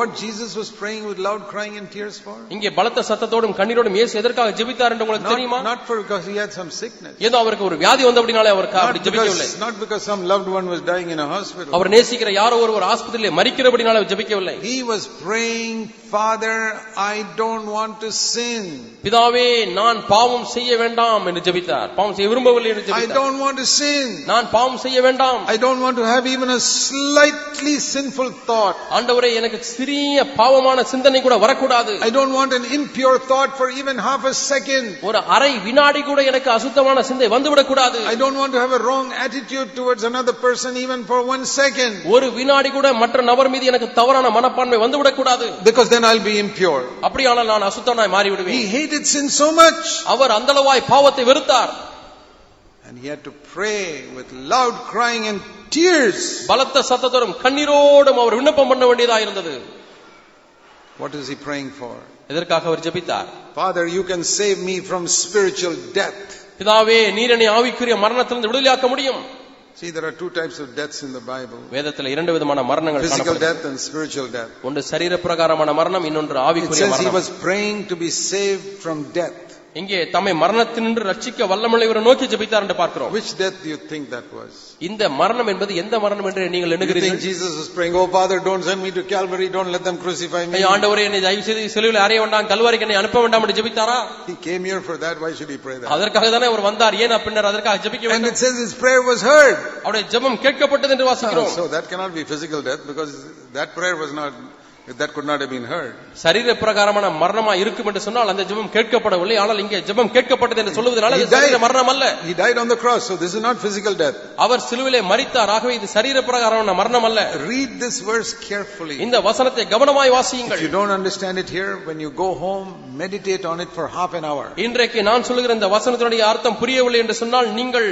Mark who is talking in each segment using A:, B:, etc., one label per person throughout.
A: what Jesus was praying with loud crying and tears for?
B: இங்கே பலத்த சத்தத்தோடும் கண்ணீரோடும் இயேசு எதற்காக ஜெபித்தார் என்று உங்களுக்கு தெரியுமா?
A: Not for because he had some sickness.
B: ஏதோ அவருக்கு ஒரு வியாதி வந்தபடினாலே அவர் அப்படி ஜெபிக்கவில்லை.
A: Not because some loved one was dying in a hospital.
B: அவர் நேசிக்கிற யாரோ ஒருவர் ஆஸ்பத்திரியிலே மரிக்கிறபடினாலே அவர் ஜெபிக்கவில்லை.
A: He was praying, Father, I don't want to sin.
B: பிதாவே நான் பாவம் செய்ய வேண்டாம் என்று ஜெபித்தார். பாவம் செய்ய விரும்பவில்லை என்று ஜெபித்தார்.
A: I don't want to sin.
B: நான் பாவம் செய்ய வேண்டாம்.
A: I don't want to have even a slightly sinful thought.
B: ஆண்டவரே எனக்கு சிறிய பாவமான சிந்தனை கூட வரக்கூடாது.
A: I don't want an impure thought for even half a second.
B: ஒரு அரை வினாடி கூட எனக்கு அசுத்தமான சிந்தை வந்துவிடக் கூடாது.
A: I don't want to have a wrong attitude towards another person even for 1 second.
B: ஒரு வினாடி கூட மற்ற நபர் மீது எனக்கு தவறான மனப்பான்மை வந்துவிடக் கூடாது.
A: Because then I'll be impure.
B: அப்படியானால் நான் அசுத்தனாய் மாறி விடுவேன்.
A: He hated sin so much.
B: அவர் அந்தளவாய் பாவத்தை வெறுத்தார்.
A: And he had to pray with loud crying and tears.
B: பலத்த சத்தத்தோடும் கண்ணீரோடும் அவர் விண்ணப்பம் பண்ண வேண்டியதா இருந்தது.
A: What is he praying for?
B: எதற்காக அவர் ஜெபித்தார்?
A: Father, you can save me from spiritual death.
B: பிதாவே நீர் என்னை ஆவிக்குரிய மரணத்திலிருந்து விடுதலையாக்க முடியும்.
A: See, there are two types of deaths in the Bible.
B: வேதத்தில் இரண்டு விதமான மரணங்கள்
A: physical death and spiritual death.
B: ஒன்று சரீர பிரகாரமான மரணம், இன்னொன்று ஆவிக்குரிய மரணம்.
A: It says he was praying to be saved from death.
B: இங்கே தம்மை மரணத்தினின்று ரட்சிக்க வல்லமையுள்ளவரை நோக்கி ஜெபித்தார் என்று பார்க்கிறோம்.
A: Which death do you think that was?
B: இந்த மரணம் என்பது எந்த மரணம் என்று நீங்கள் எண்ணுகிறீர்கள்?
A: Jesus was praying, oh Father, don't send me to Calvary, don't let them crucify me.
B: ஆண்டவரே என்னை தயவு செய்து சிலுவையில் அறைய வேண்டாம், கல்வாரிக்கு என்னை அனுப்ப வேண்டாம் என்று ஜெபித்தாரா?
A: He came here for that, why should he pray that?
B: அதற்காக தானே அவர் வந்தார், ஏன் பின்னர் அதற்காக ஜெபிக்க வேண்டும்?
A: And it says his prayer was heard.
B: அவருடைய ஜெபம் கேட்கப்பட்டது என்று வாசிக்கிறோம்.
A: So that cannot be physical death because that prayer was not, that could not have been heard.
B: சரீர பிரகாரமான மரணமா இருக்கும் என்று சொன்னால் அந்த ஜெபம் கேட்கப்படவில்லை. ஆனால் இங்கே ஜெபம் கேட்கப்பட்டது என்று சொல்வதனால இது சரீர மரணம் அல்ல.
A: He died on the cross, so this is not physical death.
B: அவர் சிலுவையிலே மரித்தார், ஆகவே இது சரீர பிரகாரமான மரணம் அல்ல.
A: Read this verse carefully.
B: இந்த வசனத்தை கவனமாய் வாசியுங்கள்.
A: If you don't understand it here, when you go home, meditate on it for half an hour.
B: இன்றைக்கு நான் சொல்லுகிற இந்த வசனத்தினுடைய அர்த்தம் புரியவில்லை என்று சொன்னால் நீங்கள்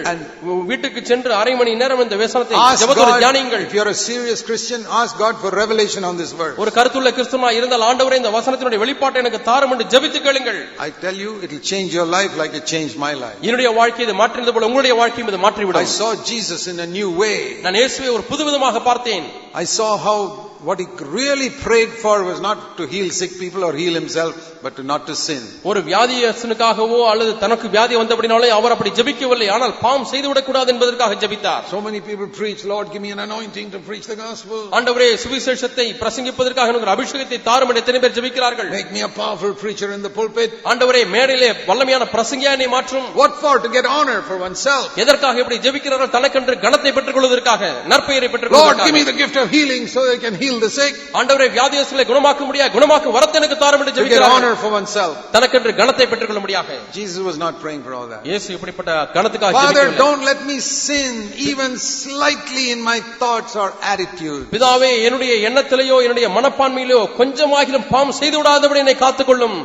B: வீட்டுக்கு சென்று அரை மணி நேரம் இந்த வசனத்தை ஜெபத்தோடு தியானியுங்கள்.
A: If you are a serious Christian, ask God for revelation on this verse.
B: ஒரு கருத்துள்ள கிறிஸ்தவனாய் இருந்தால் ஆண்டவரே இந்த வசனத்தினுடைய வெளிப்பாட்டை எனக்கு தாரும் என்று ஜெபித்து கேளுங்கள்.
A: I tell you, it will change your life like it changed my life.
B: என்னுடைய வாழ்க்கையை இது மாற்றியது போல உங்களுடைய வாழ்க்கையை இது மாற்றிவிடும்.
A: I saw Jesus in a new way.
B: நான் இயேசுவை ஒரு புதுவிதமாக பார்த்தேன்.
A: I saw how what he really prayed for was not to heal sick people or heal himself, but to not to sin.
B: ஒரு வியாதியஸ்தனுக்காகவோ அல்லது தனக்கு வியாதி வந்தபடினாலே அவர் அப்படி ஜெபிக்கவில்லை, ஆனால் பாவம் செய்து விடக் கூடாது என்பதற்காக ஜெபித்தார்.
A: So many people preach, Lord, give me an anointing to preach the gospel.
B: ஆண்டவரே சுவிசேஷத்தை பிரசங்கிப்பதற்காக எனக்கு ஒரு அபிஷேகத்தை தாரும் என்று எத்தனை பேர் ஜெபிக்கிறார்கள்?
A: Make me a powerful preacher in the pulpit.
B: ஆண்டவரே மேடையிலே வல்லமையான பிரசங்கியா என்னை மாற்றும்.
A: What for? To get honor for oneself.
B: எதற்காக இப்படி ஜெபிக்கிறார்கள்? தனக்கென்று கனத்தை பெற்றுக் கொள்வதற்காக, நற்பெயரை பெற்றுக் கொள்வதற்காக.
A: Lord, give me the gift of healing so they can heal the sick.
B: ஆண்டவரே வியாதியஸ்தர்களை குணமாக்க முடியாது, குணமாக்க வரத்தை எனக்கு தாரும் என்று ஜெபிக்கிறார்கள்.
A: honor for oneself.
B: தனக்கென்று கனத்தை பெற்றுக் கொள்ள முடியாது.
A: Jesus was not praying for all that.
B: இயேசு இப்படிப்பட்ட கனத்துக்காக ஜெபிக்கவில்லை.
A: Father, don't let me sin even slightly in my thoughts or attitude.
B: பிதாவே என்னுடைய எண்ணத்திலேயோ என்னுடைய மனப்பான்மையிலோ கொஞ்சமாகிலும் பாவம் செய்து விடாதபடி என்னை காத்துக்கொள்ளும்.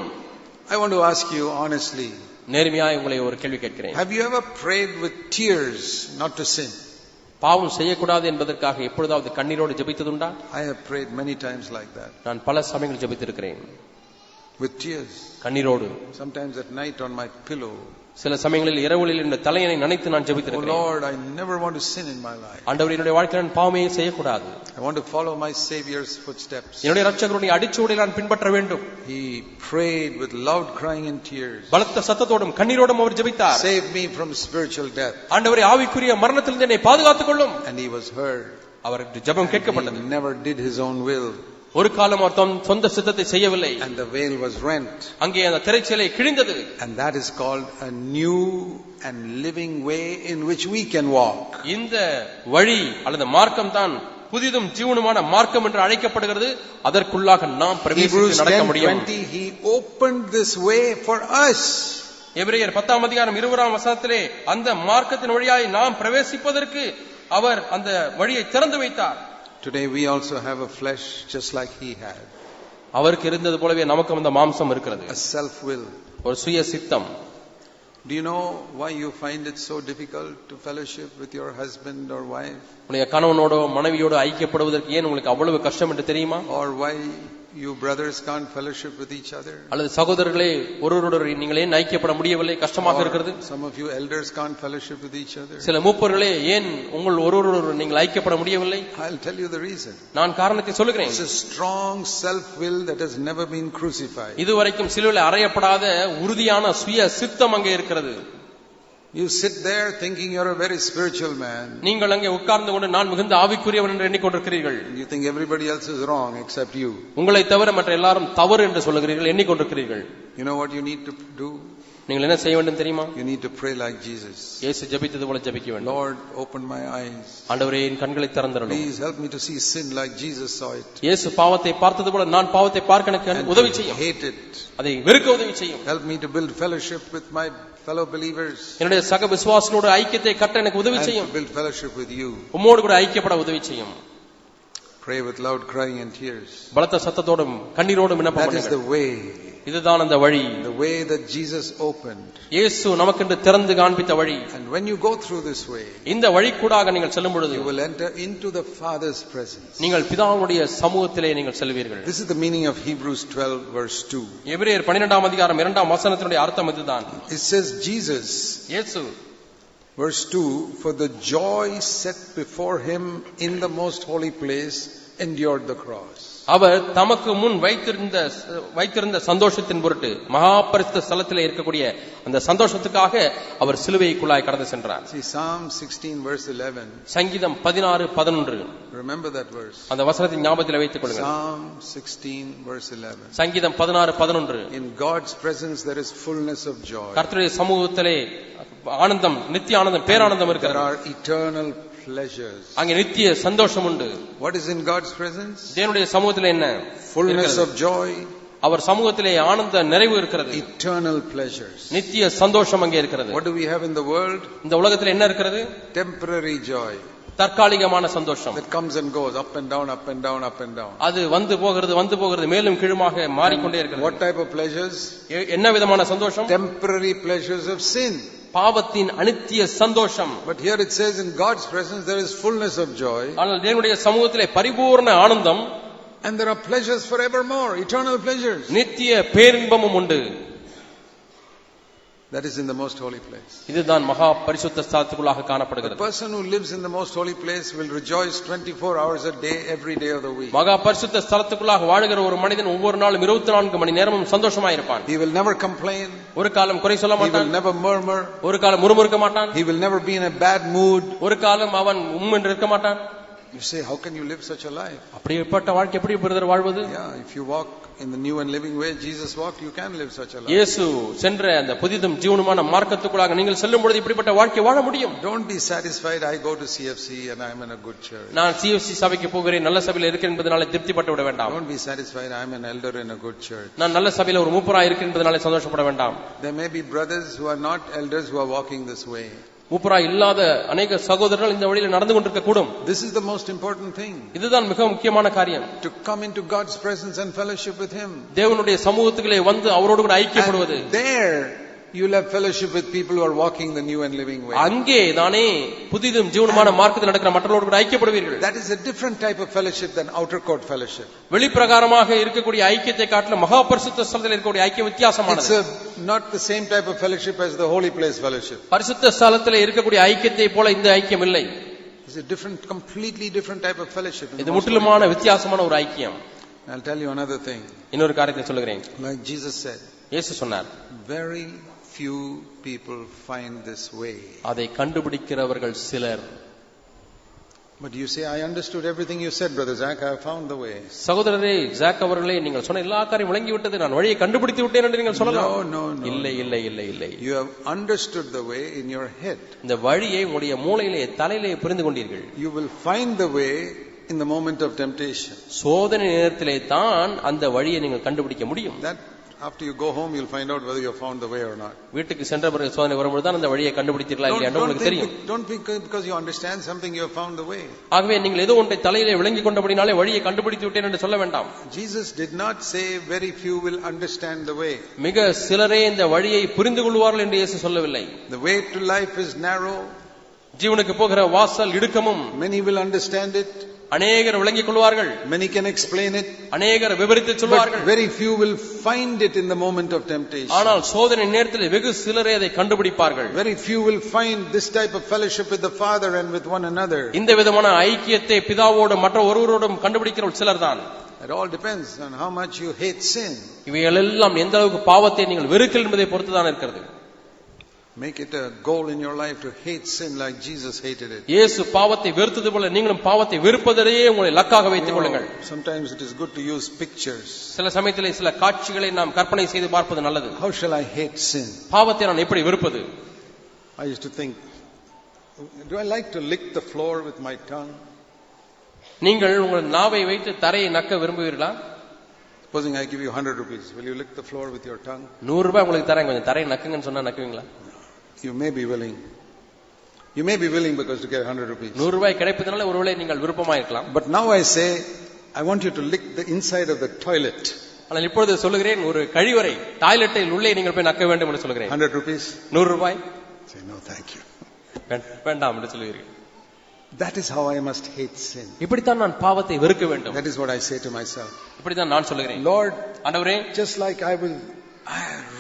A: I want to ask you honestly.
B: நேர்மையாய் உங்களை ஒரு கேள்வி கேட்கிறேன்.
A: Have you ever prayed with tears not to sin?
B: பாவம் செய்யக்கூடாது என்பதற்காக எப்பொழுதாவது கண்ணீரோடு ஜெபித்ததுண்டா?
A: I have prayed many times like that.
B: நான் பல சமயங்கள் ஜெபித்திருக்கிறேன்.
A: With tears.
B: கண்ணீரோடு.
A: Sometimes at night on my pillow.
B: சில சமயங்களில் இரவுகளில் என்னுடைய தலையணை நனைத்து நான் ஜெபித்திருக்கிறேன்.
A: Oh Lord, I never want to sin in my life.
B: ஆண்டவரே என்னுடைய வாழ்க்கையில் நான் பாவமே செய்யக்கூடாது.
A: I want to follow my Savior's footsteps.
B: என்னுடைய இரட்சகருடைய அடிச்சுவடை நான் பின்பற்ற வேண்டும்.
A: He prayed with loud crying and tears.
B: பலத்த சத்தத்தோடும் கண்ணீரோடும் அவர் ஜெபித்தார்.
A: Save me from spiritual death.
B: ஆண்டவரே ஆவிக்குரிய மரணத்திலிருந்து என்னை பாதுகாத்துக் கொள்ளும்.
A: And he was heard.
B: அவருடைய ஜெபம் கேட்கப்பட்டது.
A: He never did his own will.
B: ஒரு காலம் அவர் சொந்த சித்தத்தை செய்யவில்லை.
A: And the veil was rent.
B: அங்கே அந்த திரைச்சீலை கிழிந்தது.
A: And that is called a new and living way in which we can walk.
B: இந்த வழி அல்லது மார்க்கம் தான் புதிதும் ஜீவனுமான மார்க்கம் என்று அழைக்கப்படுகிறது. அதற்குள்ளாக நாம் பிரவேசித்து நடக்க முடியும்.
A: He opened this way for us.
B: எபிரேயர் 10ஆம் அதிகாரம் 20ஆம் வசனத்திலே அந்த மார்க்கத்தின் வழியாய் நாம் பிரவேசிப்பதற்கு அவர் அந்த வழியை திறந்து வைத்தார்.
A: Today we also have a flesh just like he had.
B: அவருக்கு இருந்தது போலவே நமக்கு அந்த மாம்சம் இருக்கிறது.
A: A self will.
B: ஒரு சுய சித்தம்.
A: Do you know why you find it so difficult to fellowship with your husband or wife?
B: உங்களுடைய கணவனோட மனைவியோடு ஐக்கியப்படுவதற்கு ஏன் உங்களுக்கு அவ்வளவு கஷ்டம் என்று தெரியுமா?
A: Or why you brothers can't fellowship with each other?
B: அல்லது சகோதரர்களே ஒருவரோடு நீங்கள் ஏன் ஐக்கியப்பட முடியவில்லை, கஷ்டமாக இருக்கிறது?
A: Some of you elders can't fellowship with each other.
B: சில மூப்பர்களே ஏன் உங்கள் ஒருவரோடு நீங்கள் ஐக்கியப்பட முடியவில்லை?
A: I'll tell you the reason.
B: நான் காரணத்தை சொல்லுகிறேன்.
A: It's a strong self-will that has never been crucified.
B: இதுவரைக்கும் சிலுவையில் அறையப்படாத உறுதியான சுய சித்தம் அங்கே இருக்கிறது.
A: You sit there thinking you're a very spiritual man.
B: நீங்கள் அங்கே உட்கார்ந்து கொண்டு நான் மிகுந்த ஆவிக்குரியவன் என்று எண்ணிக்கொண்டிருக்கிறீர்கள்.
A: You think everybody else is wrong except you.
B: உங்களை தவிர மற்ற எல்லாரும் தவறு என்று சொல்லுகிறீர்கள், எண்ணிக்கொண்டிருக்கிறீர்கள்.
A: You know what you need to do?
B: நீங்கள் என்ன செய்ய வேண்டும் தெரியுமா?
A: You need to pray like Jesus.
B: இயேசு ஜெபித்தது போல ஜெபிக்க வேண்டும்.
A: Lord, open my eyes.
B: ஆண்டவரே என் கண்களை திறந்தருளும்.
A: Please help me to see sin like Jesus saw it.
B: இயேசு பாவத்தை பார்த்தது போல நான் பாவத்தை பார்க்க எனக்கு உதவி செய்யும்.
A: Hate it.
B: அதை வெறுக்க உதவி செய்யும்.
A: Help me to build fellowship with my fellow believers.
B: என்னுடைய சக விசுவாசிகளோடு ஐக்கியத்தை கட்ட எனக்கு உதவி செய்யும்.
A: Build fellowship with you.
B: உம்மோடு கூட ஐக்கியப்பட உதவி செய்யும்.
A: Pray with loud crying and tears.
B: பலத்த சத்தத்தோடும் கண்ணீரோடும் விண்ணப்பம்
A: பண்ணுங்கள். That is the way.
B: இதுதான் அந்த வழி.
A: The way that Jesus opened.
B: இயேசு நமக்கென்று திறந்து காண்பித்த வழி.
A: And when you go through this way,
B: இந்த வழி கூடாக நீங்கள் செல்லும் பொழுது
A: you will enter into the Father's presence.
B: நீங்கள் பிதாவுடைய சமூகத்திலே நீங்கள் செல்வீர்கள்.
A: This is the meaning of Hebrews 12 verse 2.
B: எபிரேயர் 12ஆம் அதிகாரம் 2ஆம் வசனத்தினுடைய அர்த்தம் இதுதான்.
A: It says Jesus,
B: இயேசு
A: verse 2, for the joy set before him in the most holy place endured the cross.
B: அவர் தமக்கு முன் வைத்திருந்த சந்தோஷத்தின் பொருட்டு மகா பரிசுத்த ஸ்தலத்திலே இருக்கக்கூடிய அந்த சந்தோஷத்துக்காக அவர் சிலுவைக்குள்ளாய் கடந்து சென்றார்.
A: See Psalm 16 verse 11.
B: சங்கீதம் 16:11.
A: Remember that verse.
B: அந்த வசனத்தை ஞாபகத்தில் வைத்துக் கொள்ளுங்கள்.
A: Psalm 16 verse 11.
B: சங்கீதம் 16:11.
A: In God's presence there is fullness of joy.
B: கர்த்தருடைய சமூகத்திலே ஆனந்தம், நித்திய ஆனந்தம், பேரானந்தம் இருக்கிறது.
A: There are eternal pleasures.
B: அங்கே நித்திய சந்தோஷம் உண்டு.
A: What is in God's presence?
B: தேவனுடைய சமூகத்திலே என்ன?
A: Fullness of joy.
B: அவர் சமூகத்திலே ஆனந்த நிறைவு இருக்கிறது.
A: Eternal pleasures.
B: நித்திய சந்தோஷம் அங்கே இருக்கிறது.
A: What do we have in the world?
B: இந்த உலகத்தில் என்ன இருக்கிறது?
A: Temporary joy.
B: தற்காலிகமான சந்தோஷம்.
A: That comes and goes, up and down, up and down, up and down.
B: அது வந்து போகிறது, மேலும் கீழுமாக மாறிக்கொண்டே இருக்கிறது.
A: What type of pleasures?
B: என்ன விதமான சந்தோஷம்?
A: Temporary pleasures of sin.
B: பாவத்தின் அனித்திய சந்தோஷம்.
A: But here it says in God's presence there is fullness of joy.
B: ஆனால் தேவனுடைய சமூகத்திலே பரிபூர்ண ஆனந்தம்.
A: And there are pleasures forevermore, eternal pleasures.
B: நித்திய பேரின்பமும் உண்டு.
A: That is in the most holy place.
B: இதுதான் மகா பரிசுத்த ஸ்தலத்துக்குள்ளாக காணப்படுகிறது.
A: The person who lives in the most holy place will rejoice 24 hours a day every day of the week.
B: மகா பரிசுத்த ஸ்தலத்துக்குள்ளாக வாழுகிற ஒரு மனிதன் ஒவ்வொரு நாளும் 24 மணி நேரமும் சந்தோஷமாய் இருப்பான்.
A: He will never complain.
B: ஒரு காலம் குறை சொல்ல மாட்டான்.
A: He will never murmur.
B: ஒரு காலம் முறுமுறுக்க மாட்டான்.
A: He will never be in a bad mood.
B: ஒரு காலம் அவன் என்று இருக்க மாட்டான்.
A: You say, how can you live such a life?
B: அப்படிப்பட்ட வாழ்க்கை எப்படி பிரதர் வாழ்வது?
A: Yeah, if you walk in the new and living way Jesus walked, you can live such a life.
B: இயேசு சென்ற அந்த புதிதும் ஜீவனுமான மார்க்கத்துக்குள்ளாக நீங்கள் செல்லும் பொழுது இப்படிப்பட்ட வாழ்க்கை வாழ முடியும்.
A: Don't be satisfied I go to CFC and I am in a good church.
B: நான் CFC சபைக்கு போகிறேன், நல்ல சபையில் இருக்கிறேன் என்பதனால திருப்திப்பட்டு விட வேண்டாம்.
A: Don't be satisfied I am an elder in a good church.
B: நான் நல்ல சபையில் ஒரு மூப்பராய் இருக்கிறேன் என்பதனால சந்தோஷப்பட வேண்டாம்.
A: There may be brothers who are not elders who are walking this way.
B: மூப்பராய் இல்லாத அநேக சகோதரர்கள் இந்த வழியில் நடந்து கொண்டிருக்க கூடும்.
A: This is the most important thing.
B: இதுதான் மிக முக்கியமான காரியம்.
A: To come into God's presence and fellowship with him.
B: தேவனுடைய சமூகத்துக்குள்ளே வந்து அவரோடு கூட ஐக்கியப்படுவது.
A: There you'll have fellowship with people who are walking the new and living way.
B: அங்கே தானே புதிதும் ஜீவனுமான மார்க்கத்தில் நடக்கிற மற்றவர்களோடு கூட ஐக்கியப்படுவீர்கள்.
A: That is a different type of fellowship than outer court fellowship.
B: வெளிப்பிரகாரமாக இருக்கக்கூடிய ஐக்கியத்தை காட்டிலும் மகா பரிசுத்த ஸ்தலத்தில் இருக்கக்கூடிய ஐக்கியம் வித்தியாசமானது.
A: It's not the same type of fellowship as the holy place fellowship.
B: பரிசுத்த ஸ்தலத்தில் இருக்கக்கூடிய ஐக்கியத்தை போல இந்த ஐக்கியம் இல்லை.
A: It's a different, completely different type of fellowship.
B: இது முற்றிலுமான வித்தியாசமான ஒரு ஐக்கியம்.
A: I'll tell you another thing.
B: இன்னொரு காரியத்தை சொல்லுகிறேன்.
A: Like Jesus said.
B: இயேசு சொன்னார்.
A: Very few people find this way.
B: அதை கண்டுபிடிக்கிறவர்கள் சிலர்.
A: But you say, I understood everything you said, Brother Zach, I have found the way.
B: சகோதரரே ஜாக் அவர்களே, நீங்கள் சொன்ன எல்லா காரியம் விளங்கி விட்டது, நான் வழியை கண்டுபிடித்து விட்டேன் என்று நீங்கள் சொல்லலாம்.
A: No.
B: இல்லை.
A: You have understood the way in your head.
B: இந்த வழியை உங்களுடைய மூளையிலே தலையிலே புரிந்து கொண்டீர்கள்.
A: You will find the way in the moment of temptation.
B: சோதனை நேரத்திலே தான் அந்த வழியை நீங்கள் கண்டுபிடிக்க முடியும்.
A: That after you go home you'll find out whether you have found the way or not.
B: வீட்டுக்கு சென்ற பிறகு சோதனை வரும்போது தான் அந்த வழியை கண்டுபிடித்தீர்களா இல்லையா என்று உங்களுக்கு தெரியும்.
A: Don't think because you understand something you have found the way.
B: ஆகவே நீங்கள் ஏதோ ஒன்றை தலையிலே விளங்கி கொண்டபடினாலே வழியை கண்டுபிடித்து விட்டேன் என்று சொல்ல வேண்டாம்.
A: Jesus did not say very few will understand the way.
B: மிக சிலரே இந்த வழியை புரிந்து கொள்வார்கள் என்று இயேசு சொல்லவில்லை.
A: The way to life is narrow.
B: ஜீவனுக்கு போகிற வாசல் இடுக்கமும்.
A: Many will understand it.
B: அநேகர் விளங்கிக் கொள்வார்கள்.
A: Many can explain it.
B: அநேகர் விவரித்து சொல்வார்கள்.
A: But very few will find it in the moment of temptation.
B: ஆனால் சோதனை நேரத்தில் வெகு சிலரே அதை கண்டுபிடிப்பார்கள்.
A: Very few will find this type of fellowship with the Father and with one another.
B: இந்த விதமான ஐக்கியத்தை பிதாவோடும் மற்ற ஒருவரோடும் கண்டுபிடிக்கிற சிலர்தான்.
A: It all depends on how much you hate sin.
B: இவைகள் எல்லாம் எந்த அளவுக்கு பாவத்தை நீங்கள் வெறுக்கிறீர்கள் என்பதை பொறுத்துதான் இருக்கிறது.
A: Make it a goal in your life to hate sin like Jesus hated it.
B: இயேசு பாவத்தை வெறுத்தது போல நீங்களும் பாவத்தை வெறுப்பதையே உங்களை இலக்காக வைத்துக் கொள்ளுங்கள்.
A: Sometimes it is good to use pictures.
B: சில சமயத்திலே சில காட்சிகளை நாம் கற்பனை செய்து பார்ப்பது நல்லது.
A: How shall I hate sin?
B: பாவத்தை நான் எப்படி வெறுப்பது?
A: I used to think, do I like to lick the floor with my tongue?
B: நீங்கள் உங்கள் நாவை வைத்து தரையை நக்க விரும்புவீர்களா?
A: Supposing I give you 100 rupees, will you lick the floor with your tongue?
B: 100 ரூபாய் உங்களுக்கு தரேன், கொஞ்சம் தரையை நக்குங்கன்னு சொன்னா நக்குவீங்களா?
A: You may be willing. You may be willing because to get 100 rupees.
B: 100 ரூபாய் கிடைப்பதனால ஒருவேளை நீங்கள் விருப்பமா இருக்கலாம்.
A: But now I say, I want you to lick the inside of the toilet.
B: ஆனால் இப்பொழுது சொல்லுகிறேன், ஒரு கழிவறை டாய்லெட்டில் உள்ளே நீங்கள் போய் நக்க வேண்டும் என்று சொல்லுகிறேன்.
A: 100 rupees?
B: 100 ரூபாய்?
A: Say no, thank you.
B: வேண்டாம் என்று சொல்லுவீர்கள்.
A: That is how I must hate sin.
B: இப்படித்தான் நான் பாவத்தை வெறுக்க வேண்டும்.
A: That is what I say to myself.
B: இப்படித்தான் நான் சொல்லுகிறேன்.
A: Lord,
B: ஆண்டவரே,
A: just like I have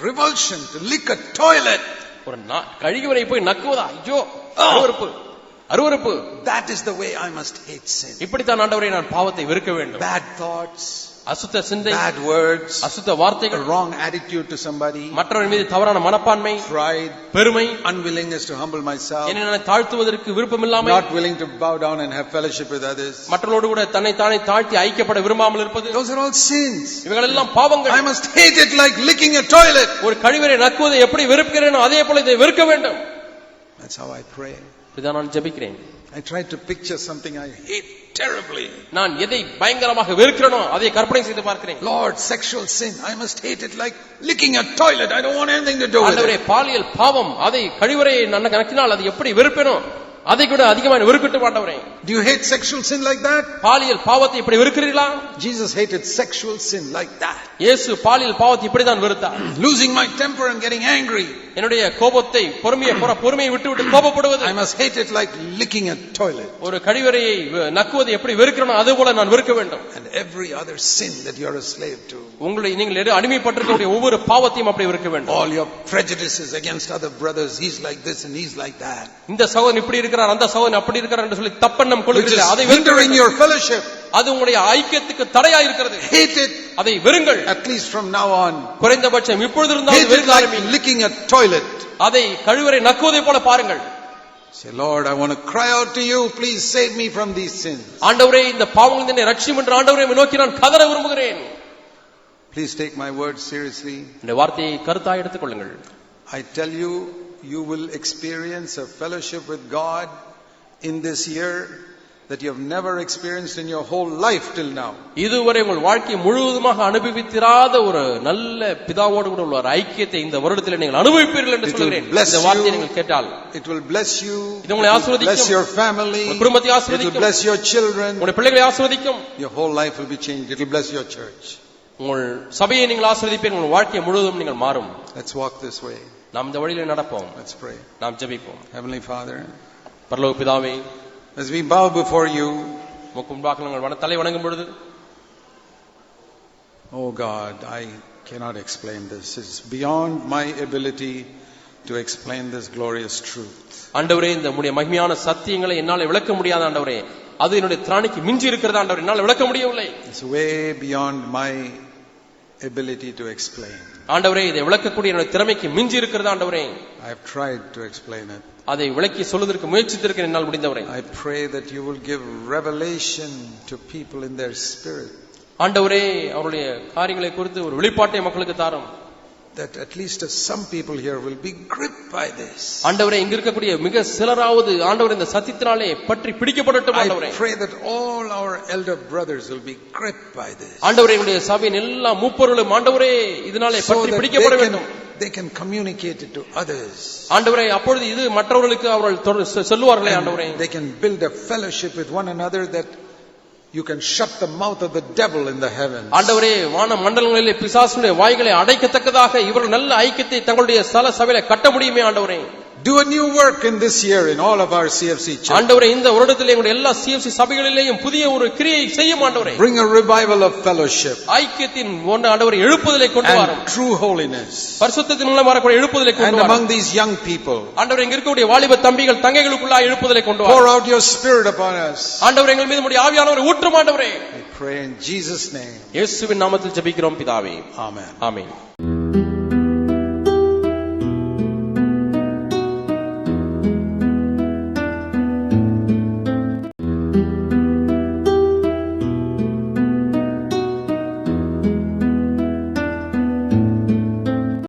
A: revulsion to lick a toilet.
B: ஒரு கழிவறை போய் நக்குவதா? ஐயோ, அருவருப்பு, அருவருப்பு.
A: That is the way I must hate sin.
B: இப்படித்தான் ஆண்டவரே நான் பாவத்தை வெறுக்க வேண்டும்.
A: Bad thoughts,
B: அசுத்த சிந்தை,
A: bad words,
B: அசுத்த வார்த்தைகள்,
A: wrong attitude to somebody,
B: மற்றவர் மீது தவறான மனப்பான்மை,
A: pride,
B: பெருமை,
A: unwillingness to humble myself,
B: என்னை நான் தாழ்த்துவதற்கு விருப்பமில்லாமல்,
A: not willing to bow down and have fellowship with others.
B: மற்றவரோடு கூட தன்னை தானே தாழ்த்தி ஐக்கியப்பட விரும்பாமல் இருப்பது.
A: Those are all sins.
B: இவைகள் எல்லாம் பாவங்கள்.
A: I must hate it like licking a toilet.
B: ஒரு கழிவறை நக்குவதை எப்படி வெறுக்கிறேனோ அதே போல இதை வெறுக்க வேண்டும்.
A: That's how I pray.
B: இதான் நான் ஜெபிக்கிறேன்.
A: I try to picture something I hate terribly.
B: நான் எதை பயங்கரமாக வெறுக்கிறேனோ அதை கற்பனை செய்து பார்க்கிறேன்.
A: Lord, sexual sin, I must hate it like licking a toilet. I don't want anything to do with
B: ஆண்டவரே,
A: it.
B: பாலியல் பாவம், அதை கழிவறையை நான் கணக்கினால் அது எப்படி வெறுப்பேனோ அதை கூட அதிகமாக வெறுக்கட்டும் ஆண்டவரே.
A: Do you hate sexual sin like that?
B: பாலியல் பாவத்தை இப்படி வெறுக்கிறீர்களா?
A: Jesus hated sexual sin like that.
B: இயேசு பாலியல் பாவத்தை இப்படி தான் வெறுத்தார்.
A: Losing my temper and getting angry.
B: என்னுடைய கோபத்தை பொறுமையை விட்டு கோபப்படுவது.
A: I must hate it like licking a toilet.
B: ஒரு கழிவறையை நக்குவது எப்படி வெறுக்கிறனோ அது போல நான் வெறுக்க வேண்டும்.
A: And every other sin that you are a slave to.
B: நீங்கள் அடிமைப்பட்டிருக்கக்கூடிய ஒவ்வொரு பாவத்தையும் அப்படி வெறுக்க வேண்டும்.
A: All your prejudices against other brothers, he's like this and he's like that.
B: இந்த சகோதரன் இப்படி இருக்கிறார், அந்த சகோதரன் அப்படி இருக்கிறார் என்று சொல்லி தப்பெண்ணம் கொள்கிறீர்கள். அதை
A: hindering your fellowship.
B: அது உங்களுடைய ஐக்கியத்துக்கு தடையா இருக்கிறது.
A: Hate it.
B: அதை வெறுங்கள்.
A: At least from now on.
B: குறைந்தபட்சம் இப்பொழுது இருந்தாலும் வெறுக்க ஆரம்பியுங்கள்.
A: Licking a toilet.
B: அதை கழிவறை நக்குவதை போல பாருங்கள்.
A: Say, Lord, I want to cry out to you. Please save me from these sins.
B: ஆண்டவரே, இந்த பாவங்களில் என்னை ரட்சியும் என்று ஆண்டவரே நோக்கி நான் கதற விரும்புகிறேன்.
A: Please take my words seriously.
B: இந்த வார்த்தையை கருத்தாய் எடுத்துக் கொள்ளுங்கள்.
A: I tell you, you will experience a fellowship with God in this year that you have never experienced in your whole life till now.
B: இதுவரை உங்கள் வாழ்க்கை முழுவதுமாக அனுபவித்திராத ஒரு நல்ல பிதாவோடு கூட உள்ள ஒரு ஐக்கியத்தை இந்த வருடத்தில் நீங்கள் அனுபவிப்பீர்கள் என்று சொல்கிறேன். இந்த வார்த்தையை நீங்கள் கேட்டால்
A: it will bless you.
B: இது உங்களை ஆசீர்வதிக்கும்.
A: Bless your family.
B: உங்கள் குடும்பத்தை ஆசீர்வதிக்கும்.
A: It will bless your children.
B: உங்கள் பிள்ளைகளை ஆசீர்வதிக்கும்.
A: Your whole life will be changed. It will bless your church.
B: உங்கள் சபையை நீங்கள் ஆசீர்வதிப்பீர்கள். உங்கள் வாழ்க்கை முழுவதும் நீங்கள் மாறும்.
A: Let's walk this way.
B: நாம் இந்த வழியிலே நடப்போம்.
A: Let's pray.
B: நாம் ஜெபிப்போம்.
A: Heavenly Father,
B: பரலோக பிதாவே,
A: as we bow before you,
B: முன்பாக நாங்கள் தலை வணங்கும் பொழுது,
A: oh God, I cannot explain this. It's beyond my ability to explain this glorious truth.
B: ஆண்டவரே, இந்த உம்முடைய மகிமையான சத்தியங்களை என்னால் விளக்க முடியாத ஆண்டவரே, அது என்னுடைய திராணிக்கு மிஞ்சி இருக்கிறது ஆண்டவரே, என்னால் விளக்க முடியவில்லை.
A: It's way beyond my ability to explain.
B: ஆண்டவரே, இதை விளக்கக்கூடிய என்னுடைய திறமைக்கு மிஞ்சி இருக்கிறது ஆண்டவரே.
A: I have tried to explain it.
B: அதை விளக்கி சொல்வதற்கு முயற்சித்திருக்கிறேன் என்னால் முடிந்தவரை.
A: I pray that you will give revelation to people in their spirit.
B: ஆண்டவரே, அவருடைய காரியங்களை குறித்து ஒரு வெளிப்பாட்டை மக்களுக்கு தாரும்.
A: That at least some people here will be gripped by this.
B: ஆண்டவரே, இங்க இருக்கக்கூடிய மிக சிலராவது ஆண்டவரே இந்த சத்தியத்தினாலே பற்றி பிடிக்கப்படட்டும் ஆண்டவரே.
A: I pray that all our elder brothers will be gripped by this.
B: ஆண்டவரே, எங்களுடைய சபையின் எல்லா மூப்பர்களும் ஆண்டவரே இதனாலே பற்றி பிடிக்கப்பட வேண்டும்.
A: They can communicate it to others.
B: ஆண்டவரே, அப்பொழுது இது மற்றவர்களுக்கு அவர்கள் சொல்லுவார்களே ஆண்டவரே.
A: They can build a fellowship with one another that you can shut the mouth of the devil in the heavens.
B: ஆண்டவரே, வான மண்டலங்களிலே பிசாசுடைய வாய்களை அடைக்கத்தக்கதாக இவர்கள் நல்ல ஐக்கியத்தை தங்களுடைய ஸ்தல சபையிலே கட்ட முடியுமே ஆண்டவரே.
A: Do a new work in this year in all of our CFC churches.
B: ஆண்டவரே இந்த வருடத்திலே எங்களுடைய எல்லா CFC சபைகளிலேயும் புதிய ஒரு கிரியை செய்யும் ஆண்டவரே.
A: Bring a revival of fellowship.
B: ஐக்கியத்தின் ஆண்டவரே எழுப்புதலை கொண்டு வாரும்.
A: And true holiness.
B: பரிசுத்தத்தின் மூலமாக வரக்கூடிய எழுப்புதலை கொண்டு வாரும்.
A: And among these young people.
B: ஆண்டவரே இங்க இருக்கக்கூடிய வாலிப தம்பிகள் தங்கைகளுக்குள்ள எழுப்புதலை கொண்டு வாரும்.
A: Pour out your spirit upon us.
B: ஆண்டவரே எங்கள் மீது உம்முடைய ஆவியானவரை ஊற்றும் ஆண்டவரே.
A: We pray in Jesus' name.
B: இயேசுவின் நாமத்தில் ஜெபிக்கிறோம் பிதாவே.
A: Amen.
B: ஆமென்.